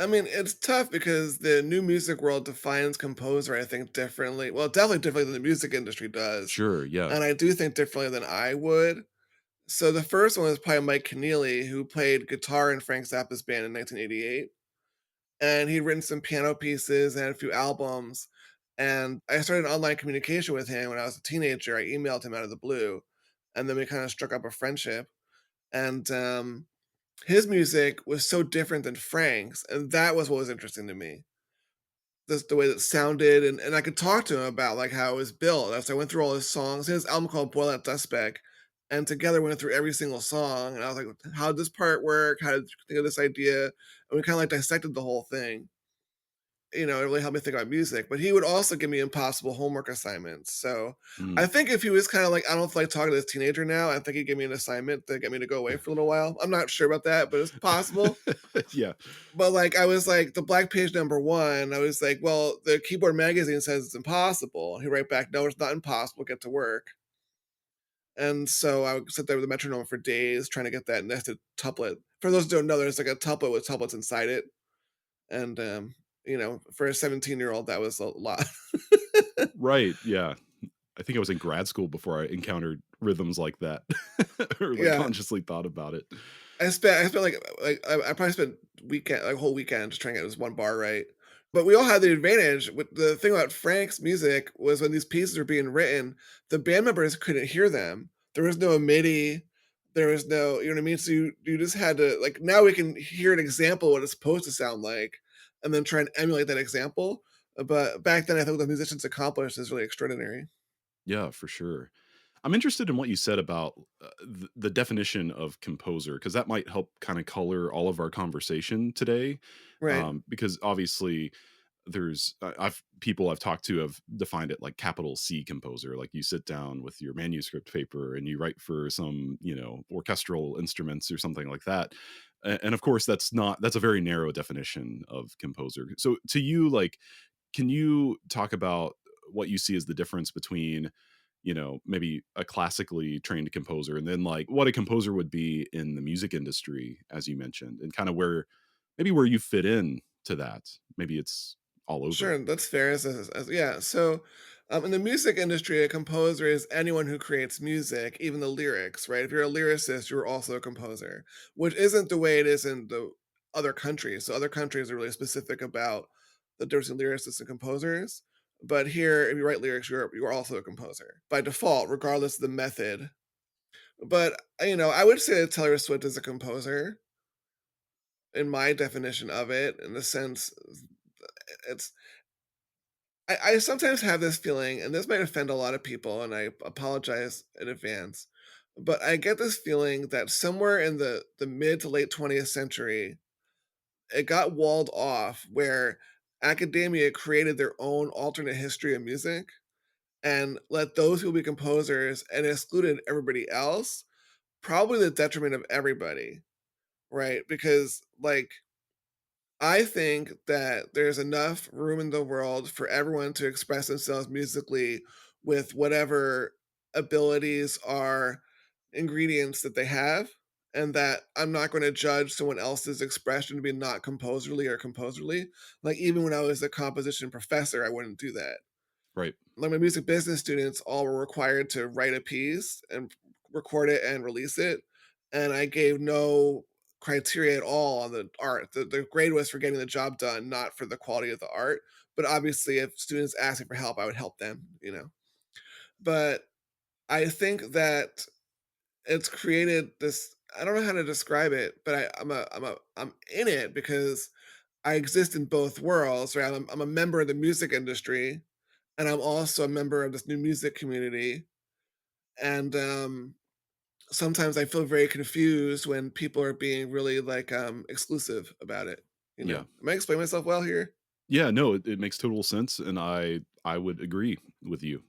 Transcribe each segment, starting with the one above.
I mean, it's tough because the new music world defines composer, I think, differently. Well, definitely differently than the music industry does. Sure, yeah. And I do think differently than I would. So the first one was probably Mike Keneally, who played guitar in Frank Zappa's band in 1988. And he'd written some piano pieces and a few albums. And I started online communication with him when I was a teenager. I emailed him out of the blue. And then we kind of struck up a friendship. And his music was so different than Frank's. And that was what was interesting to me. The way that sounded, and I could talk to him about, like, how it was built as I went through all his songs. His album called Boil That Dust Back, and together we went through every single song, and I was like, "How'd this part work? How did you think of this idea?" And we kinda, like, dissected the whole thing. It really helped me think about music, but he would also give me impossible homework assignments. So, I Mm. think if he was kinda like, "I don't feel like talking to this teenager now," I think he'd give me an assignment to get me to go away for a little while. I'm not sure about that, but it's possible. Yeah. But, like, I was like, "The Black Page #1," I was like, "Well, the Keyboard Magazine says it's impossible." And he write back, "No, it's not impossible, get to work." And so I would sit there with a metronome for days trying to get that nested tuplet. For those who don't know, there's, like, a tuplet with tuplets inside it, and, for a 17-year-old, that was a lot. Right, yeah. I think I was in grad school before I encountered rhythms like that or, like, Yeah. consciously thought about it. I spent, I probably spent weekend like, a whole weekend just trying to get this one bar right. But we all had the advantage with the thing about Frank's music was when these pieces were being written, the band members couldn't hear them. There was no MIDI, there was no, you know what I mean? So you just had to, like, now we can hear an example of what it's supposed to sound like and then try and emulate that example. But back then, I think what the musicians accomplished is really extraordinary. Yeah, for sure. I'm interested in what you said about the definition of composer because that might help kind of color all of our conversation today. Right. Because obviously, there's I've people I've talked to have defined it like capital C composer. Like you sit down with your manuscript paper and you write for some orchestral instruments or something like that. And of course, that's a very narrow definition of composer. So to you, like, can you talk about what you see as the difference between, maybe a classically trained composer and then like what a composer would be in the music industry, as you mentioned, and kind of where you fit in to that? Maybe it's all over. Sure, that's fair. Yeah. So, in the music industry, a composer is anyone who creates music, even the lyrics, right? If you're a lyricist, you're also a composer, which isn't the way it is in the other countries. So, other countries are really specific about the difference in lyricists and composers. But here, if you write lyrics, you're also a composer by default, regardless of the method. But I would say that Taylor Swift is a composer in my definition of it, in the sense it's I sometimes have this feeling, and this might offend a lot of people, and I apologize in advance, but I get this feeling that somewhere in the mid to late 20th century, it got walled off where academia created their own alternate history of music and let those who be composers and excluded everybody else, probably the detriment of everybody, right? Because, like, I think that there's enough room in the world for everyone to express themselves musically with whatever abilities are ingredients that they have, and that I'm not going to judge someone else's expression to be not composerly or composerly. Like, even when I was a composition professor, I wouldn't do that. Right. Like, my music business students all were required to write a piece and record it and release it, and I gave no criteria at all on the art. The grade was for getting the job done, not for the quality of the art. But obviously, if students asked me for help, I would help them. But I think that it's created this. I don't know how to describe it, but I'm in it because I exist in both worlds. Right, I'm a member of the music industry, and I'm also a member of this new music community. And sometimes I feel very confused when people are being really, like, exclusive about it. Yeah. Am I explaining myself well here? Yeah, no, it makes total sense, and I would agree with you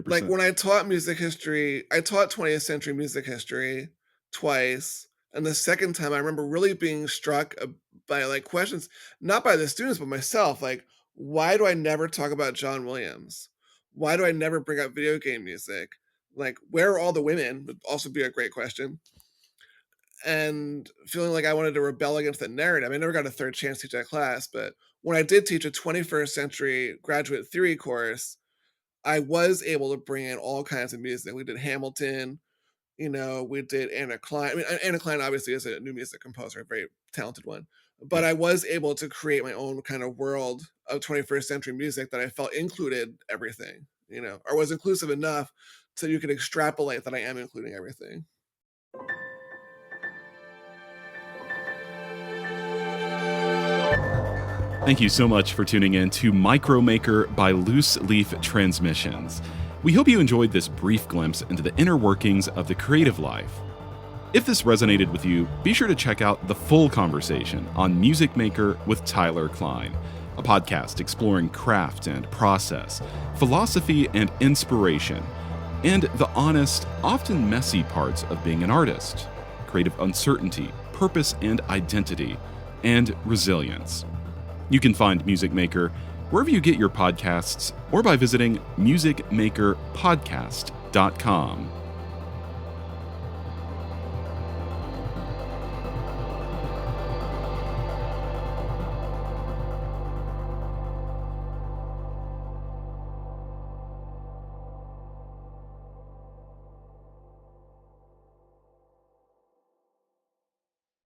Like, 100%. when I taught music history, I taught 20th century music history twice. And the second time, I remember really being struck by, like, questions, not by the students, but myself. Like, why do I never talk about John Williams? Why do I never bring up video game music? Like, where are all the women? Would also be a great question. and feeling like I wanted to rebel against the narrative. I never got a third chance to teach that class, but when I did teach a 21st century graduate theory course, I was able to bring in all kinds of music. We did Hamilton, we did Anna Klein. I mean, Anna Klein obviously is a new music composer, a very talented one. But Yeah. I was able to create my own kind of world of 21st century music that I felt included everything, or was inclusive enough so you could extrapolate that I am including everything. Thank you so much for tuning in to Micromaker by Loose Leaf Transmissions. We hope you enjoyed this brief glimpse into the inner workings of the creative life. If this resonated with you, be sure to check out the full conversation on Music Maker with Tyler Kline, a podcast exploring craft and process, philosophy and inspiration, and the honest, often messy parts of being an artist, creative uncertainty, purpose and identity, and resilience. You can find Music Maker wherever you get your podcasts or by visiting musicmakerpodcast.com.